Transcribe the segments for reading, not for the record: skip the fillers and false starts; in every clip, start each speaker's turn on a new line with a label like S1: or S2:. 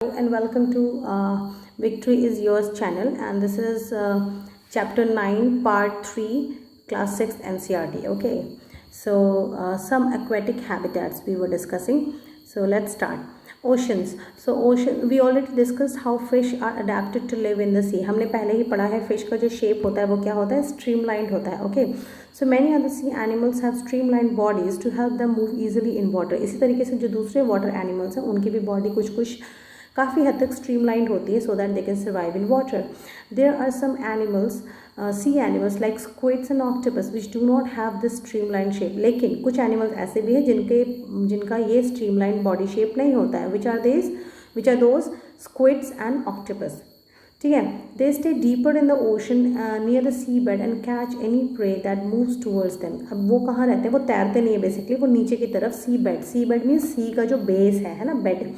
S1: And welcome to Victory is Yours channel, and this is chapter 9 part 3 class 6 NCERT. Okay, so some aquatic habitats we were discussing. So let's start. Oceans. So ocean, we already discussed how fish are adapted to live in the sea. हमने पहले ही पढ़ा है fish का जो shape होता है वो क्या होता है, streamlined होता है. Okay, so many other sea animals have streamlined bodies to help them move easily in water. इसी तरीके से जो दूसरे water animals हैं उनकी भी body कुछ काफ़ी हद तक स्ट्रीमलाइंड होती है so that they can survive in water. There are some animals, sea animals like squids and octopus which do not have this streamline shape. लेकिन कुछ एनिमल्स ऐसे भी हैं जिनका ये स्ट्रीमलाइन बॉडी शेप नहीं होता है. Which are those squids and octopus. ठीक है. They stay deeper in the ocean near the sea bed and catch any prey that moves towards them. अब वो कहाँ रहते हैं, वो तैरते नहीं है बेसिकली, वो नीचे की तरफ सी बेड मीन्स सी का जो बेस है ना, बेड,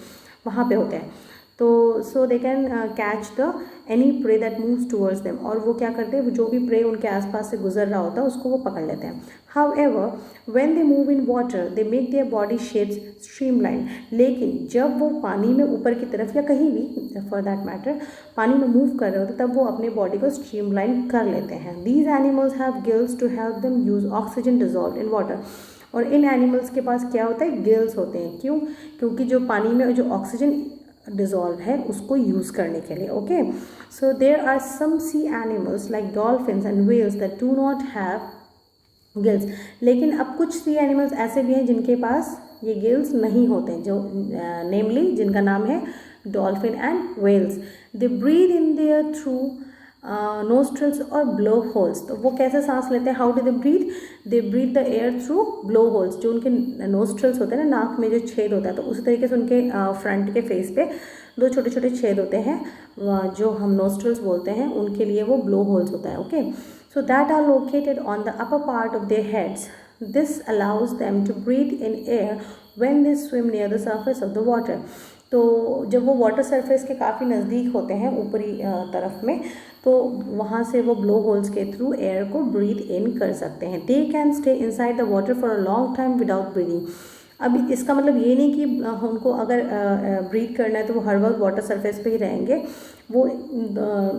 S1: वहाँ पे होते हैं. तो so they can catch the any prey that moves towards them. और वो क्या करते हैं, जो भी प्रे उनके आसपास से गुजर रहा होता है उसको वो पकड़ लेते हैं. However when they move in water they make their body shapes streamline. लेकिन जब वो पानी में ऊपर की तरफ या कहीं भी फॉर दैट मैटर पानी में मूव कर रहे होते तब वो अपने बॉडी को स्ट्रीमलाइन कर लेते हैं. These animals have gills to help them use oxygen dissolve in water. और इन एनिमल्स के पास क्या होता है, गिल्स होते हैं. क्यों? क्योंकि जो पानी में जो ऑक्सीजन डिजॉल्व है उसको यूज़ करने के लिए. Okay, so there are some sea animals like dolphins and whales that do not have gills. लेकिन अब कुछ सी एनिमल्स ऐसे भी हैं जिनके पास ये गिल्स नहीं होते, जो नेमली जिनका नाम है dolphin and whales. They breathe in their through nostrils और ब्लो होल्स. तो वो कैसे सांस लेते हैं, how do they breathe? They breathe the air through blow holes. जो उनके नोस्ट्रल्स होते हैं ना, नाक में जो छेद होता है, तो उसी तरीके से उनके फ्रंट के फेस पे दो छोटे छोटे छेद होते हैं जो हम नोस्ट्रल्स बोलते हैं, उनके लिए वो ब्लो होल्स होता है. Okay, so that are located on the upper part of their heads. This allows them to breathe in air when they swim near the surface of the water. तो जब वो वाटर सरफेस के काफ़ी नज़दीक होते हैं ऊपरी तरफ में, तो वहाँ से वो ब्लो होल्स के थ्रू एयर को ब्रीथ इन कर सकते हैं. They can stay inside the water for a long time without breathing. अब इसका मतलब ये नहीं कि उनको अगर ब्रीथ करना है तो वो हर वक्त वाटर सरफेस पे ही रहेंगे. वो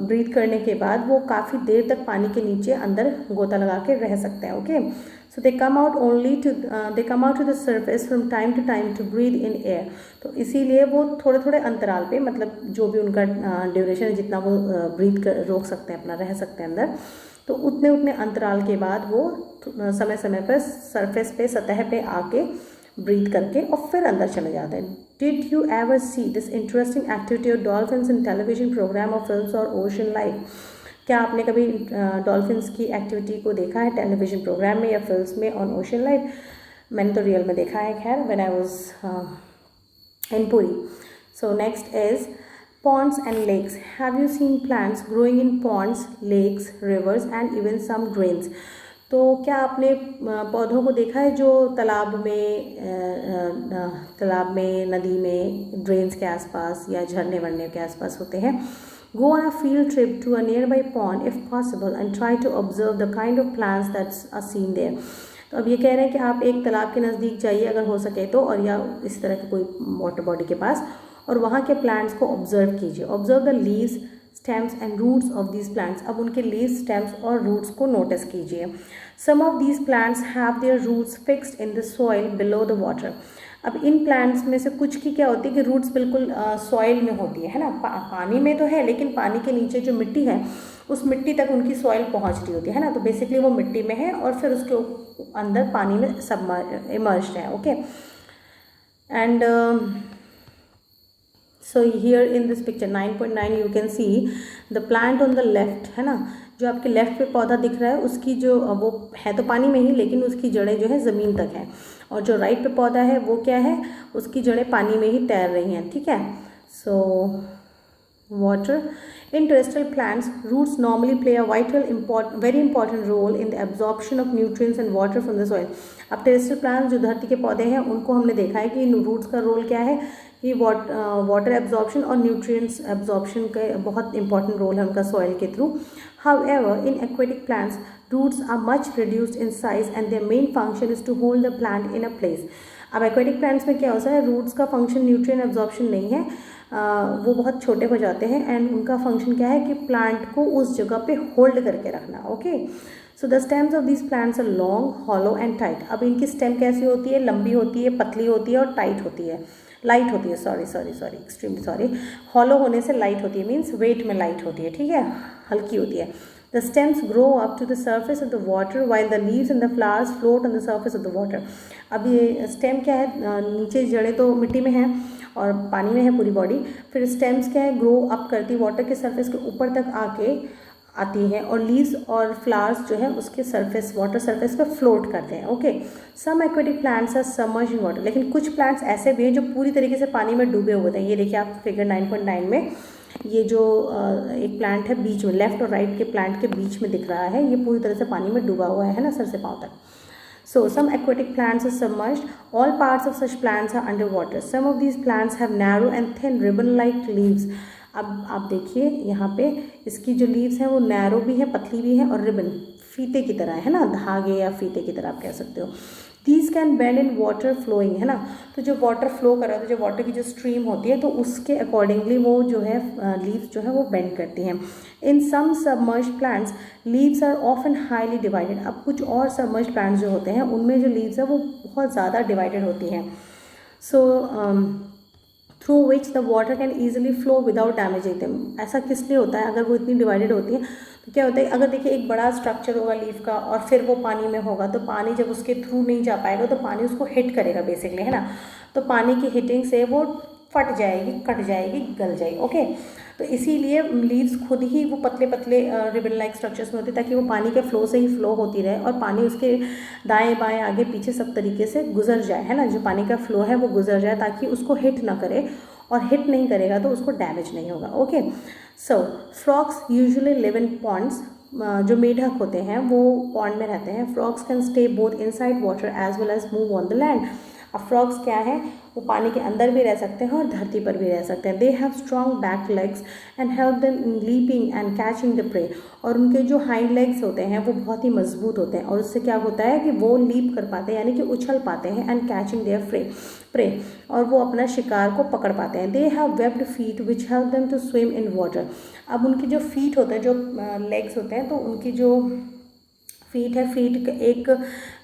S1: ब्रीथ करने के बाद वो काफ़ी देर तक पानी के नीचे अंदर गोता लगा के रह सकते हैं. Okay, so they come out to the surface from time to time to breathe in air. तो इसीलिए वो थोड़े थोड़े अंतराल पे, मतलब जो भी उनका ड्यूरेशन है, जितना वो ब्रीथ रोक सकते हैं, अपना रह सकते हैं अंदर, तो उतने अंतराल के बाद वो समय समय पर सरफेस पे, सतह पे आके ब्रीथ करके और फिर अंदर चले जाते हैं. Did you ever see this interesting activity of dolphins in television program और फिल्म्स और ओशन लाइफ? क्या आपने कभी डॉल्फिन्स की एक्टिविटी को देखा है टेलीविजन प्रोग्राम में या फिल्म्स में ऑन ओशन लाइफ? मैंने तो रियल में देखा है, खैर, when I was in Puri. So next is ponds and lakes. Have you seen plants growing in ponds, lakes, rivers and even some drains? तो क्या आपने पौधों को देखा है जो तालाब में, नदी में, ड्रेन्स के आसपास या झरने वरने के आसपास होते हैं? Go on a field trip to a nearby pond if possible and try to observe the kind of plants that are seen there. तो अब ये कह रहे हैं कि आप एक तालाब के नज़दीक जाइए अगर हो सके तो, और या इस तरह के कोई वाटर बॉडी के पास, और वहाँ के प्लांट्स को ऑब्जर्व कीजिए. Observe the leaves, stems and roots of these plants. अब उनके लीव्स, स्टेम्स और रूट्स को नोटिस कीजिए. Some of these plants have their roots fixed in the soil below the water. अब इन प्लांट्स में से कुछ की क्या होती है कि रूट्स बिल्कुल सॉइल में होती है ना, पानी में तो है लेकिन पानी के नीचे जो मिट्टी है उस मिट्टी तक उनकी सॉइल पहुँच रही होती है ना, तो बेसिकली वो मिट्टी में है और फिर उसके अंदर पानी में इमर्ज्ड है. Okay, and so here in this picture 9.9 you can see the plant on the left, है ना, जो आपके लेफ्ट पे पौधा दिख रहा है उसकी जो वो है तो पानी में ही, लेकिन उसकी जड़ें जो है ज़मीन तक हैं. और जो राइट पे पौधा है वो क्या है, उसकी जड़ें पानी में ही तैर रही हैं. ठीक है, सो water. In terrestrial plants, roots normally play a very important role in the absorption of nutrients and water from the soil. अब terrestrial plants जो धरती के पौधे हैं उनको हमने देखा है कि इन रूट्स का रोल क्या है, कि वाटर एब्जॉर्प्शन और न्यूट्रिएंट्स एब्जॉर्प्शन का बहुत इंपॉर्टेंट रोल है उनका सॉइल के through. However, in aquatic plants, roots are much reduced in size and their main function is to hold the plant in a place. अब एक्वेटिक प्लांट्स में क्या होता है, रूट्स का फंक्शन न्यूट्रिएंट एब्जॉर्प्शन नहीं है, वो बहुत छोटे हो जाते हैं एंड उनका फंक्शन क्या है कि प्लांट को उस जगह पे होल्ड करके रखना। Okay, so the stems of this plants are long, hollow and tight. अब इनकी स्टेम कैसी होती है, लंबी होती है, पतली होती है और टाइट होती है, लाइट होती है, सॉरी एक्सट्रीमली सॉरी, हॉलो होने से लाइट होती है, मीन्स वेट में लाइट होती है, ठीक है, हल्की होती है। The stems grow up to the surface of the water while the leaves and the flowers float on the surface of the water. अब ये स्टेम क्या है, नीचे जड़ें तो मिट्टी में हैं और पानी में है पूरी बॉडी, फिर स्टेम्स क्या है, ग्रो अप करती, वाटर के सरफेस के ऊपर तक आती है और लीव्स और फ्लावर्स जो है उसके सरफेस, वाटर सरफेस पे फ्लोट करते हैं। Okay, some aquatic plants are submerged in water, लेकिन कुछ प्लांट्स ऐसे भी हैं जो पूरी तरीके से पानी में डूबे हुए हैं। ये देखिए आप फिगर 9.9 में ये जो एक प्लांट है बीच में, लेफ्ट और राइट के प्लांट के बीच में दिख रहा है, ये पूरी तरह से पानी में डूबा हुआ है ना, सर से पाँव तक। So some aquatic plants are submerged. All parts of such plants are underwater. Some of these plants have narrow and thin ribbon-like leaves. अब आप देखिए यहाँ पे इसकी जो लीव्स हैं वो नैरो भी है, पतली भी है और रिबन, फीते की तरह है ना, धागे या फीते की तरह आप कह सकते हो। These can bend in water flowing, है ना, तो जो वाटर फ्लो कर रहा है, तो जो वाटर की जो स्ट्रीम होती है तो उसके अकॉर्डिंगली वो जो है लीव्स जो है वो बेंड करती हैं। In some submerged plants leaves are often highly divided. अब कुछ और सबमर्ज्ड प्लांट्स जो होते हैं उनमें जो लीव्स है वो बहुत ज़्यादा डिवाइडेड होती हैं। So through which the water can easily flow without damaging them. ऐसा किस लिए होता है, अगर वो इतनी डिवाइडेड होती है तो क्या होता है, अगर देखिए एक बड़ा स्ट्रक्चर होगा लीफ का और फिर वो पानी में होगा तो पानी जब उसके थ्रू नहीं जा पाएगा तो पानी उसको हिट करेगा बेसिकली, है ना, तो पानी की हिटिंग से वो फट जाएगी, कट जाएगी, गल जाएगी। ओके, तो इसीलिए लीव्स खुद ही वो पतले पतले रिबन लाइक स्ट्रक्चर्स में होती है ताकि वो पानी के फ्लो से ही फ्लो होती रहे और पानी उसके दाएं बाएं आगे पीछे सब तरीके से गुजर जाए, है ना, जो पानी का फ्लो है वो गुजर जाए ताकि उसको हिट ना करे, और हिट नहीं करेगा तो उसको डैमेज नहीं होगा। Okay, so frogs usually live in ponds. जो मेढक होते हैं वो पॉन्ड में रहते हैं। Frogs can stay both inside water as well as move on the land. अब फ्रॉग्स क्या है, वो पानी के अंदर भी रह सकते हैं और धरती पर भी रह सकते हैं। They have strong back legs and help them in leaping and catching the prey. और उनके जो हाइंड लेग्स होते हैं वो बहुत ही मजबूत होते हैं और उससे क्या होता है कि वो लीप कर पाते हैं, यानी कि उछल पाते हैं, एंड कैचिंग देयर प्रे, और वो अपना शिकार को पकड़ पाते हैं। They have webbed feet which help them to swim in water. अब उनके जो फीट होते हैं, जो लेग्स होते हैं, तो उनकी जो फीट है, फीट एक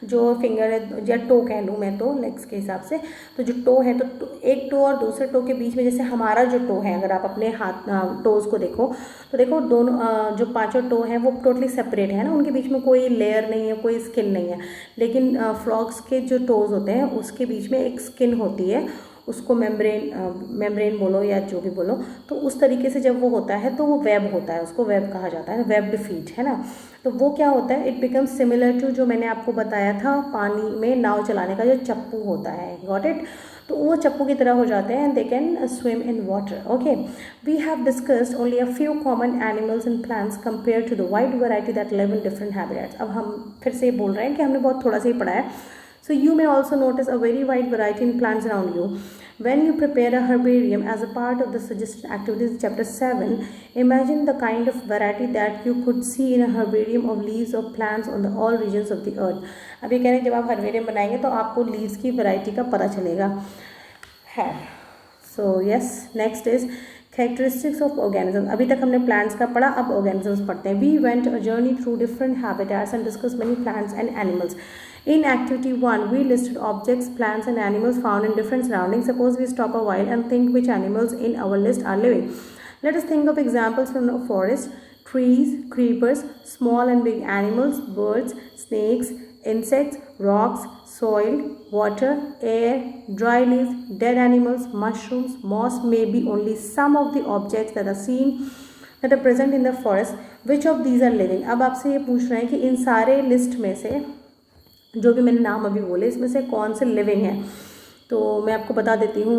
S1: जो फिंगर है या टो कह लूँ मैं तो लेग्स के हिसाब से, तो जो टो है तो एक टो और दूसरे टो के बीच में, जैसे हमारा जो टो है, अगर आप अपने हाथ टोज़ को देखो तो देखो दोनों जो पांचों टो हैं वो टोटली सेपरेट है ना, उनके बीच में कोई लेयर नहीं है, कोई स्किन नहीं है। लेकिन फ्रॉग्स के जो टोज़ होते हैं उसके बीच में एक स्किन होती है, उसको मेम्ब्रेन बोलो या जो भी बोलो, तो उस तरीके से जब वो होता है तो वो वेब होता है, उसको वेब कहा जाता है, वेब्ड फीट, है ना। तो वो क्या होता है, इट बिकम्स सिमिलर टू जो मैंने आपको बताया था पानी में नाव चलाने का जो चप्पू होता है, गॉट इट, तो वो चप्पू की तरह हो जाते हैं, and they can swim in water. Okay, we have discussed only a few common animals and plants compare to the wide variety that live in different habitats. अब हम फिर से बोल रहे हैं कि हमने बहुत थोड़ा सा ही पढ़ा है। So you may also notice a very wide variety in plants around you. When you prepare a herbarium as a part of the suggested activities chapter 7, imagine the kind of variety that you could see in a herbarium of leaves of plants on the all regions of the earth. अब ये कह रहे हैं जब आप herbarium बनाएंगे तो आपको leaves की variety का पता चलेगा है। So yes, next is characteristics of organisms. अभी तक हमने plants का पढ़ा, अब organisms पढ़ते हैं। We went a journey through different habitats and discussed many plants and animals. In activity 1, we listed objects, plants and animals found in different surroundings. Suppose we stop a while and think which animals in our list are living. Let us think of examples from the forest: trees, creepers, small and big animals, birds, snakes, insects, rocks, soil, water, air, dry leaves, dead animals, mushrooms, moss may be only some of the objects that are present in the forest. Which of these are living? अब आपसे ये पूछ रहे हैं कि इन सारे list में से जो भी मैंने नाम अभी बोले इसमें से कौन से लिविंग है, तो मैं आपको बता देती हूँ।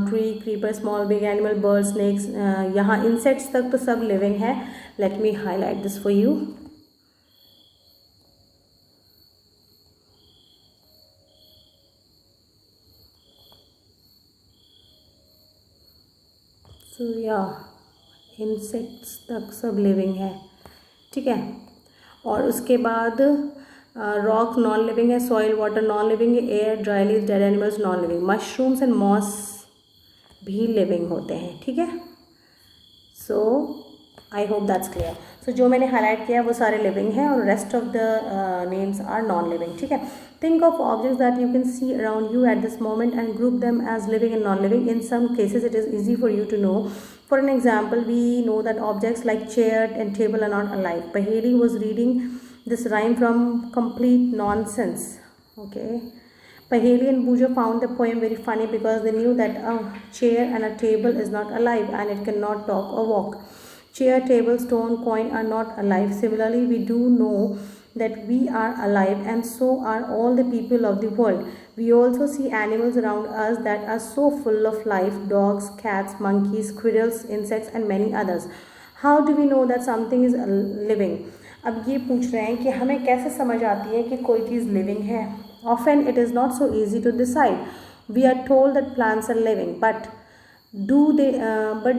S1: Tree, creeper, small big animal, bird, snakes, यहाँ इंसेक्ट्स तक तो सब लिविंग है। Let me highlight this for you. So या इंसेक्ट्स तक सब लिविंग है, ठीक है। और उसके बाद रॉक नॉन लिविंग है, सॉइल वाटर नॉन लिविंग है, air dry leaves dead animals non living, mushrooms and moss भी लिविंग होते हैं, ठीक है। So I hope that's clear. So जो मैंने हाईलाइट किया वो सारे लिविंग हैं और rest of the names are non living, ठीक है। Think of objects that you can see around you at this moment and group them as living and non living. In some cases it is easy for you to know. For an example, we know that objects like chair and table are not alive. Paheli was reading this rhyme from Complete Nonsense. Okay. Paheli and Bujo found the poem very funny because they knew that a chair and a table is not alive and it cannot talk or walk. Chair, table, stone, coin are not alive. Similarly, we do know that we are alive and so are all the people of the world. We also see animals around us that are so full of life: dogs, cats, monkeys, squirrels, insects and many others. How do we know that something is living? अब ये पूछ रहे हैं कि हमें कैसे समझ आती है कि कोई चीज़ लिविंग है. Often it is not so easy to decide. We are told that plants are living, but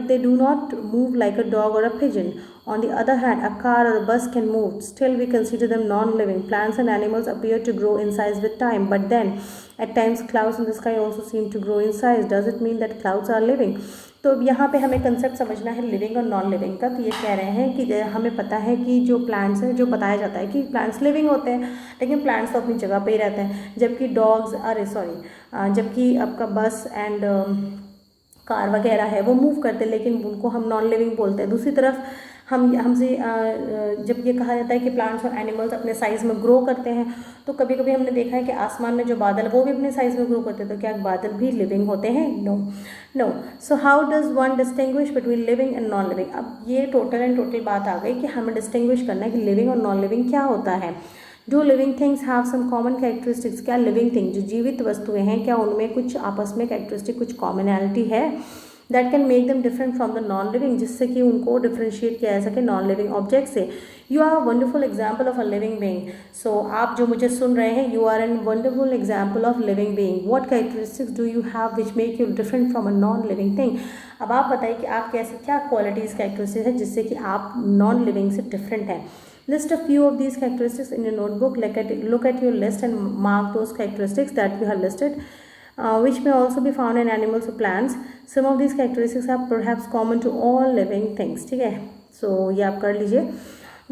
S1: they do not move like a dog or a pigeon. On the other hand, a car or a bus can move. Still, we consider them non-living. Plants and animals appear to grow in size with time, but then at times clouds in the sky also seem to grow in size. Does it mean that clouds are living? तो यहाँ पे हमें concept समझना है living और non living का. तो ये कह रहे हैं कि हमें पता है कि जो प्लांट्स हैं, जो बताया जाता है कि प्लांट्स लिविंग होते हैं, लेकिन प्लांट्स तो अपनी जगह पे ही रहते हैं, जबकि आपका बस एंड कार वगैरह है वो मूव करते हैं, लेकिन उनको हम नॉन लिविंग बोलते हैं. दूसरी तरफ हमसे जब ये कहा जाता है कि प्लांट्स और एनिमल्स अपने साइज़ में ग्रो करते हैं, तो कभी कभी हमने देखा है कि आसमान में जो बादल वो भी अपने साइज़ में ग्रो करते हैं. तो क्या बादल भी लिविंग होते हैं? No. So how does one distinguish between living and non living? अब ये टोटल बात आ गई कि हमें डिस्टिंग्विश करना है कि लिविंग और नॉन लिविंग क्या होता है. Do living things have some common characteristics? क्या लिविंग थिंग जो जीवित वस्तुएं हैं, क्या उनमें कुछ आपस में कैरेक्टरिस्टिक, कुछ कॉमनैलिटी है that can make them different from the non living, जिससे कि उनको डिफ्रेंशिएट किया जा सके नॉन लिविंग ऑब्जेक्ट से? You are a wonderful example of a living being. So आप जो मुझे सुन रहे हैं, you are an wonderful example of living being. What characteristics do you have which make you different from a non living thing? अब आप बताइए कि आप कैसे, क्या क्वालिटीज़ कैरेक्टरिस्टिक्स है जिससे कि आप नॉन लिविंग से डिफरेंट हैं. List a few of these characteristics in your notebook. Look at your list and mark those characteristics that you have listed, which may also be found in animals or plants. Some of these characteristics are perhaps common to all living things. ठीक है, so ये आप कर लीजिए.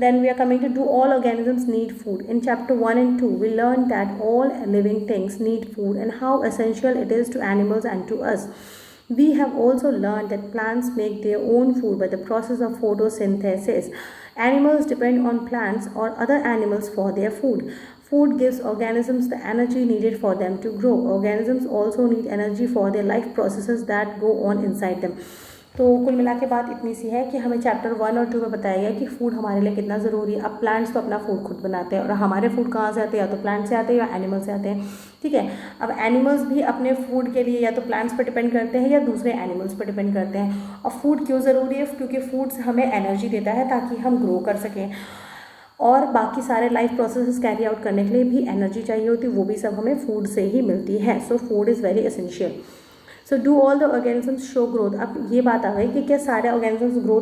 S1: Then we are coming to do all organisms need food. In chapter 1 and 2, we learned that all living things need food and how essential it is to animals and to us. We have also learned that plants make their own food by the process of photosynthesis. Animals depend on plants or other animals for their food. Food gives organisms the energy needed for them to grow. Organisms also need energy for their life processes that go on inside them. तो कुल मिला के बात इतनी सी है कि हमें chapter 1 और 2 में बताया गया कि फूड हमारे लिए कितना ज़रूरी है. अब प्लांट्स तो अपना फूड खुद बनाते हैं और हमारे फूड कहाँ से आते हैं? या तो प्लांट से आते हैं या एनिमल से आते हैं. ठीक है, अब एनिमल्स भी अपने फूड के लिए या तो प्लांट्स पर डिपेंड करते हैं या दूसरे एनिमल्स पर डिपेंड करते हैं. और फूड क्यों ज़रूरी है? क्योंकि फूड हमें एनर्जी देता है ताकि हम ग्रो कर सकें, और बाकी सारे लाइफ प्रोसेसेस कैरी आउट करने के लिए भी एनर्जी चाहिए होती है, वो भी सब हमें फूड से ही मिलती है. So food is very essential. So do all the organisms show growth? अब ये बात आ गई कि क्या सारे ऑर्गेनिजम्स ग्रो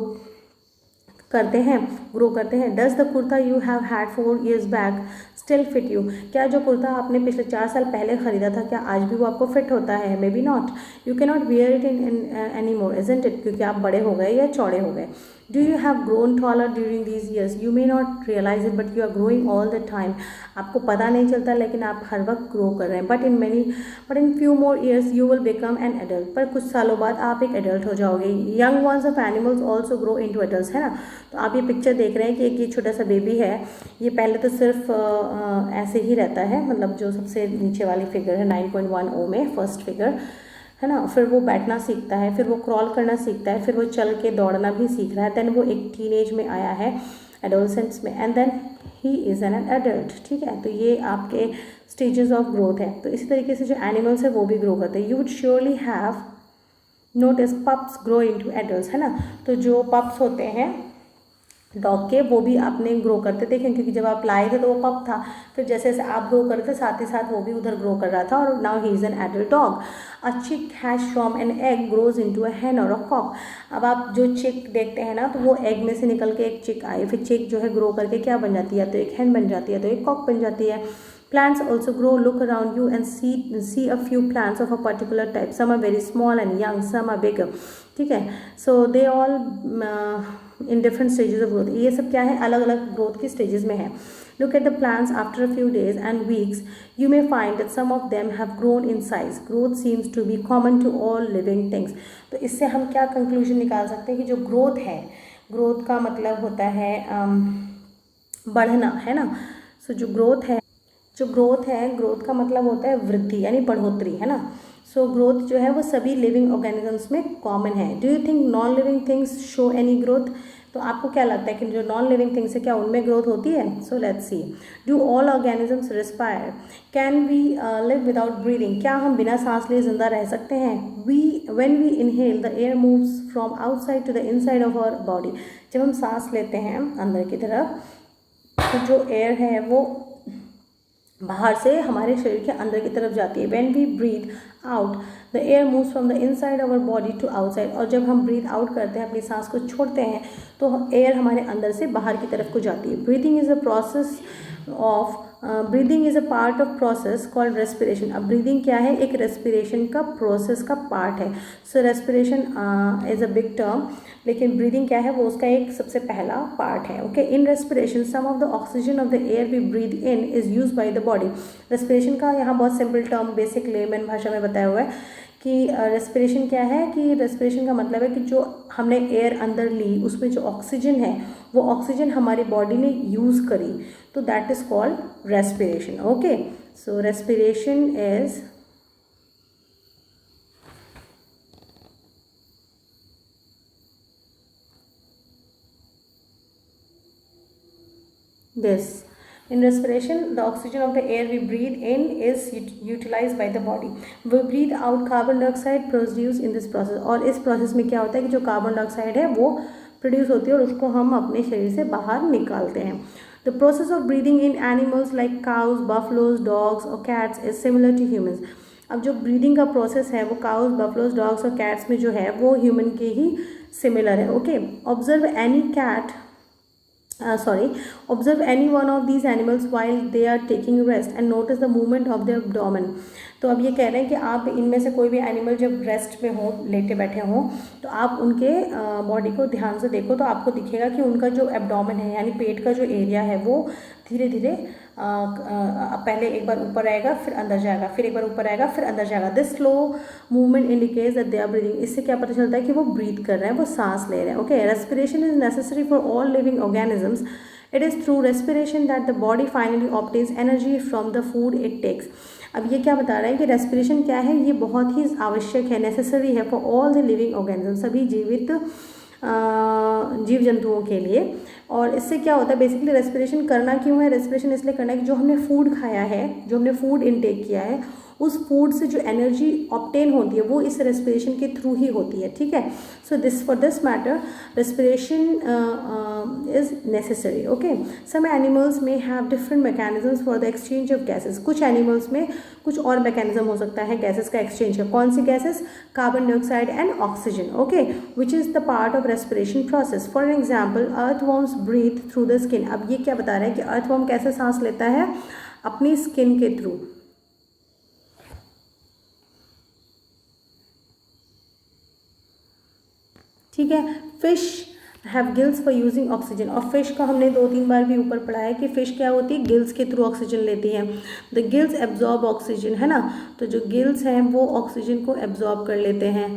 S1: करते हैं. Does the kurta you have had 4 years back still fit you? क्या जो कुर्ता आपने पिछले 4 साल पहले ख़रीदा था, क्या आज भी वो आपको फिट होता है? Maybe not. You can not wear it in any more, isn't it? क्योंकि आप बड़े हो गए या चौड़े हो गए. Do you have grown taller during these years? You may not realize it but you are growing all the time. आपको पता नहीं चलता लेकिन आप हर वक्त ग्रो कर रहे हैं. But in few more years you will become an adult. पर कुछ सालों बाद आप एक एडल्ट हो जाओगे. Young ones of animals also grow in to adult, है ना. तो आप ये पिक्चर देख रहे हैं कि एक ये छोटा सा बेबी है. ये पहले तो सिर्फ ऐसे ही रहता है, मतलब जो सबसे नीचे वाली फिगर है 9.10 में फर्स्ट फिगर है ना. फिर वो बैठना सीखता है, फिर वो क्रॉल करना सीखता है, फिर वो चल के दौड़ना भी सीख रहा है. देन वो एक टीनेज में आया है, एडोलसेंस में, and then he is an adult. ठीक है, तो ये आपके स्टेजेस ऑफ ग्रोथ है. तो इसी तरीके से जो एनिमल्स है वो भी ग्रो करते हैं. You would surely have notice pups grow into adults, है ना. तो जो पप्स होते हैं डॉग के, वो भी आपने ग्रो करते देखे, क्योंकि जब आप लाए थे तो वो पप था, फिर जैसे जैसे आप ग्रो कर रहे थे साथ ही साथ वो भी उधर ग्रो कर रहा था, और now he is an adult dog. A chick has from an egg grows into a hen और अ कॉक। अब आप जो चिक देखते हैं ना, तो वो एग में से निकल के एक चिक आई, फिर चिक जो है ग्रो करके क्या बन जाती है, तो एक हैन बन जाती है, तो एक कॉक बन जाती है। Plants also grow. Look around you and see a few plants of a particular type. Some are very small and young, some are bigger. ठीक है, so they all in different stages of growth. ये सब क्या है, अलग अलग growth की stages में है. Look at the plants after a few days and weeks. You may find that some of them have grown in size. Growth seems to be common to all living things. तो इससे हम क्या conclusion निकाल सकते हैं कि जो growth है, growth का मतलब होता है बढ़ना, है ना। So जो growth है, ग्रोथ का मतलब होता है वृद्धि यानी बढ़ोतरी, है ना। सो ग्रोथ जो है वो सभी लिविंग ऑर्गेनिजम्स में कॉमन है। Do you think non living things show any growth? तो आपको क्या लगता है कि जो नॉन लिविंग थिंग्स है क्या उनमें ग्रोथ होती है? So let's see. Do all organisms respire? Can we live without breathing? क्या हम बिना सांस लिए जिंदा रह सकते हैं? When we inhale the air moves from outside to the inside of our body. जब हम सांस लेते हैं अंदर की तरफ, तो जो एयर है वो बाहर से हमारे शरीर के अंदर की तरफ जाती है। When we breathe out the air moves from the inside our body to outside. और जब हम ब्रीथ आउट करते हैं, अपनी सांस को छोड़ते हैं, तो एयर हमारे अंदर से बाहर की तरफ को जाती है। Breathing is a part of process called respiration. अब ब्रीदिंग क्या है? एक रेस्पिरेशन का प्रोसेस का पार्ट है। So respiration is a big term, लेकिन ब्रीदिंग क्या है, वो उसका एक सबसे पहला पार्ट है। Okay, in respiration some of the oxygen of the air we breathe in is use by the body. Respiration का यहाँ बहुत सिंपल टर्म बेसिक लेमन भाषा में बताया हुआ है कि रेस्पिरेशन क्या है, कि रेस्पिरेशन का मतलब है कि जो हमने एयर अंदर ली, उसमें जो ऑक्सीजन है वो ऑक्सीजन हमारी बॉडी ने यूज़ करी, तो that is called respiration. Okay, so respiration is this. In respiration, the oxygen of the air we breathe in is utilized by the body. We breathe out carbon dioxide produced in this process. और इस process में क्या होता है कि जो carbon dioxide है वो प्रोड्यूस होती है और उसको हम अपने शरीर से बाहर निकालते हैं। The process of breathing in animals like cows, buffaloes, dogs or cats is similar to humans. अब जो ब्रीदिंग का प्रोसेस है वो काउज, बफलोज, डॉग्स और कैट्स में जो है वो ह्यूमन के ही सिमिलर है। Okay, observe any one of these animals while they are taking rest and notice the movement of their abdomen. तो अब ये कह रहे हैं कि आप इनमें से कोई भी एनिमल जब रेस्ट में हो, लेटे बैठे हों, तो आप उनके बॉडी को ध्यान से देखो, तो आपको दिखेगा कि उनका जो एब्डोमेन है यानी पेट का जो एरिया है वो धीरे धीरे पहले एक बार ऊपर आएगा, फिर अंदर जाएगा, फिर एक बार ऊपर आएगा, फिर अंदर जाएगा। This slow movement indicates that they are breathing. इससे क्या पता चलता है कि वो ब्रीथ कर रहे हैं, वो सांस ले रहे हैं। Okay, respiration is necessary for all living organisms. It is through respiration that the body finally obtains energy from the food it takes. अब ये क्या बता रहा है कि रेस्पिरेशन क्या है, ये बहुत ही आवश्यक है, नेसेसरी है for all the living organism, सभी जीवित जीव जंतुओं के लिए। और इससे क्या होता है, बेसिकली रेस्पिरेशन करना क्यों है? रेस्पिरेशन इसलिए करना है कि जो हमने फूड खाया है, जो हमने फूड इनटेक किया है, उस फूड से जो एनर्जी ऑब्टेन होती है वो इस रेस्पिरेशन के थ्रू ही होती है। ठीक है, so for this matter respiration is necessary. Okay, some animals में have different mechanisms for the exchange of gases. कुछ एनिमल्स में कुछ और मैकेनिज्म हो सकता है गैसेस का एक्सचेंज का। कौन सी gases? Carbon dioxide and oxygen. Okay, which is the part of respiration process. For example, earthworms breathe through the skin. अब ये क्या बता रहा है कि अर्थवॉर्म कैसे सांस लेता है? अपनी स्किन के थ्रू। ठीक है, fish have gills for using oxygen. और फिश का हमने 2-3 बार भी ऊपर पढ़ा है कि फिश क्या होती है, गिल्स के थ्रू ऑक्सीजन लेती है। द गिल्स एब्जॉर्ब ऑक्सीजन, है ना, तो जो गिल्स हैं वो ऑक्सीजन को एब्जॉर्ब कर लेते हैं।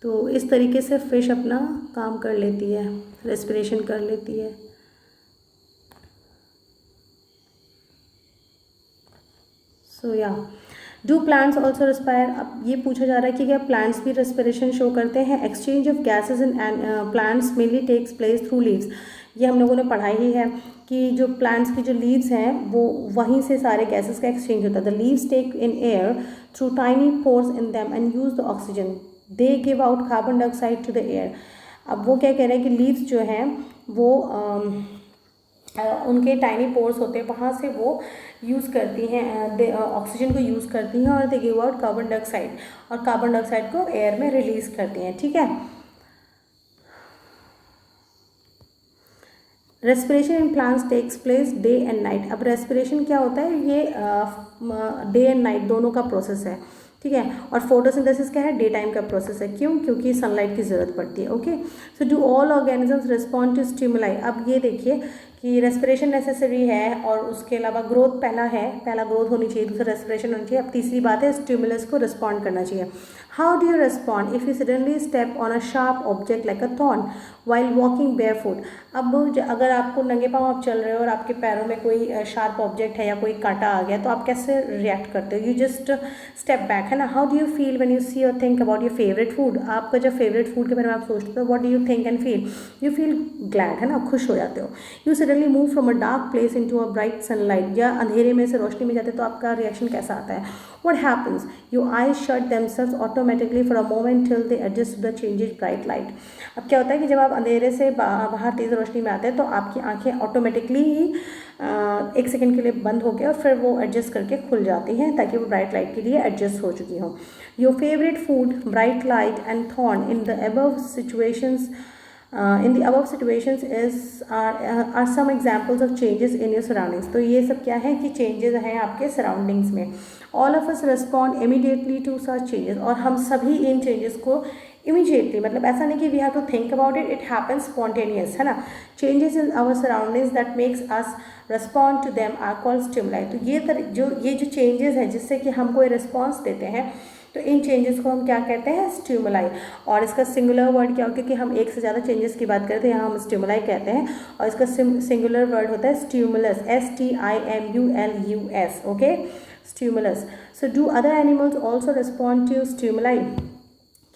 S1: तो इस तरीके से फिश अपना काम कर लेती है, रेस्पिरेशन कर लेती है। सो या डू प्लांट्स ऑल्सो रेस्पायर। अब ये पूछा जा रहा है कि क्या प्लांट्स भी रेस्पिरेशन शो करते हैं? Exchange of gases in plants mainly takes place through leaves. ये हम लोगों ने पढ़ा ही है कि जो प्लांट्स की जो लीव्स हैं वो वहीं से सारे गैसेस का एक्सचेंज होता है। The leaves take in air through tiny pores in them and use the oxygen. They give out carbon dioxide to the air. अब वो क्या कह रहे हैं कि लीव्स जो हैं वो उनके टाइनी पोर्स होते हैं, वहाँ से वो यूज़ करती हैं ऑक्सीजन को यूज़ करती हैं और they give out carbon dioxide, और कार्बन डाइऑक्साइड को एयर में रिलीज़ करती हैं। ठीक है, respiration in plants takes place day and night. अब रेस्पिरेशन क्या होता है, ये डे एंड नाइट दोनों का प्रोसेस है। ठीक है, और फोटोसिंथेसिस क्या है, डे टाइम का प्रोसेस है। क्यों? क्योंकि सनलाइट की ज़रूरत पड़ती है। Okay, so do all organisms respond to stimuli. अब ये देखिए कि रेस्पिरेशन नेसेसरी है और उसके अलावा ग्रोथ पहला है, पहला ग्रोथ होनी चाहिए, दूसरा रेस्पिरेशन होनी चाहिए। अब तीसरी बात है स्टिमुलस को रिस्पॉन्ड करना चाहिए। How do you respond if you suddenly step on a sharp object like a thorn while walking barefoot. अब अगर आपको नंगे पाँव आप चल रहे हो और आपके पैरों में कोई शार्प ऑब्जेक्ट है या कोई कांटा आ गया, तो आप कैसे रिएक्ट करते हो? यू जस्ट स्टेप बैक, है ना। How do you feel when you see और think about your favourite food. आपका जब फेवरेट फूड के बारे में आप सोचते हो, what do you think and feel? You feel glad, है ना, खुश हो जाते हो। You suddenly move from a dark place into a bright sunlight, या अंधेरे में से रोशनी में जाते तो आपका रिएक्शन कैसा आता है? What happens? Your eyes shut themselves automatically for a moment till they adjust to the changes bright light. अब क्या होता है कि जब आप अंधेरे से बाहर तेज़ रोशनी में आते हैं तो आपकी आंखें ऑटोमेटिकली ही 1 सेकंड के लिए बंद हो के और फिर वो एडजस्ट करके खुल जाती हैं ताकि वो ब्राइट लाइट के लिए एडजस्ट हो चुकी हो। Your favourite food, bright light and thorn in the above situations in the above situations are some examples of changes in your surroundings। तो ये सब क्या है कि changes हैं आपके surroundings में। All of us respond immediately to such changes, और हम सभी इन changes को immediately, मतलब ऐसा नहीं कि we have to think about it, it happens spontaneous, है ना। Changes in our surroundings that makes us respond to them are called stimuli। तो ये जो changes हैं जिससे कि हम कोई response देते हैं, तो इन चेंजेस को हम क्या कहते हैं? स्टिमुलाई। और इसका सिंगुलर वर्ड क्या हो, क्योंकि हम एक से ज़्यादा चेंजेस की बात करते हैं, यहाँ हम स्टिमुलाई कहते हैं, और इसका सिंगुलर वर्ड होता है stimulus, STIMULUS। Okay, stimulus. So do other animals also respond to stimuli.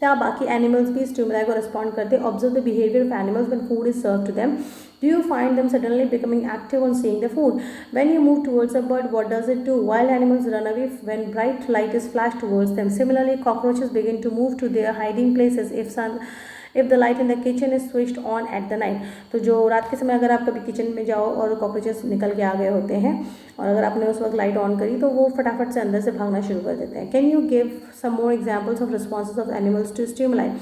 S1: क्या बाकी एनिमल्स भी स्टिमुलाई को रिस्पॉन्ड करते हैं? Observe the behaviour of animals when food is serve to them. Do you find them suddenly becoming active on seeing the food? When you move towards a bird, what does it do? Wild animals run away when bright light is flashed towards them. Similarly, cockroaches begin to move to their hiding places if the light in the kitchen is switched on at the night। तो जो रात के समय अगर आप कभी kitchen में जाओ और कॉकरोचेस निकल के आ गए होते हैं और अगर आपने उस वक्त लाइट ऑन करी तो वो फटाफट से अंदर से भागना शुरू कर देते हैं। Can you give some more examples of responses of animals to stimuli?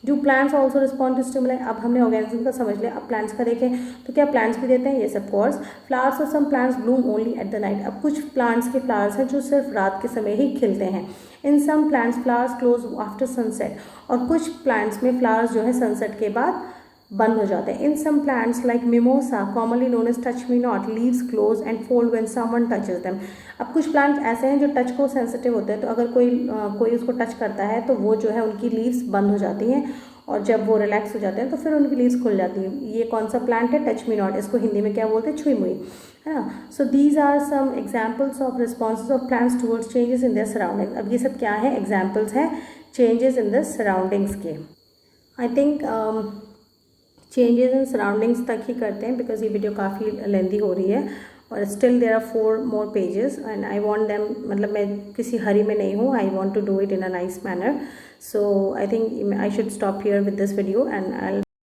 S1: Do plants also respond to stimuli? अब हमने ऑर्गेनिज्म का समझ लिया, अब प्लांट्स का देखें तो क्या प्लांट्स भी देते हैं? Yes of course. फ्लावर्स और some plants bloom only at the night. अब कुछ प्लांट्स के फ्लावर्स हैं जो सिर्फ रात के समय ही खिलते हैं। In some plants flowers close after sunset, और कुछ प्लांट्स में फ्लावर्स जो है सनसेट के बाद बंद हो जाते हैं। In some plants like mimosa commonly known as touch me not, leaves close and fold when someone touches them. अब कुछ प्लांट्स ऐसे हैं जो टच को सेंसिटिव होते हैं, तो अगर कोई उसको टच करता है तो वो जो है उनकी लीव्स बंद हो जाती हैं, और जब वो रिलैक्स हो जाते हैं तो फिर उनकी लीव्स खुल जाती हैं। ये कौन सा प्लांट है? Touch me not. इसको हिंदी में क्या बोलते हैं? छुई मुई, है ना। So these are some examples of responses of plants towards changes in their surroundings. अब ये सब क्या है? एग्जाम्पल्स हैं चेंजेस इन द सराउंडिंग्स के। I think changes in surroundings तक ही करते हैं, बिकॉज ये वीडियो काफ़ी लेंदी हो रही है और still there are 4 more pages and I want them, मतलब मैं किसी हरी में नहीं हूँ, I want to do it in a nice manner. So I think I should stop here with this video and I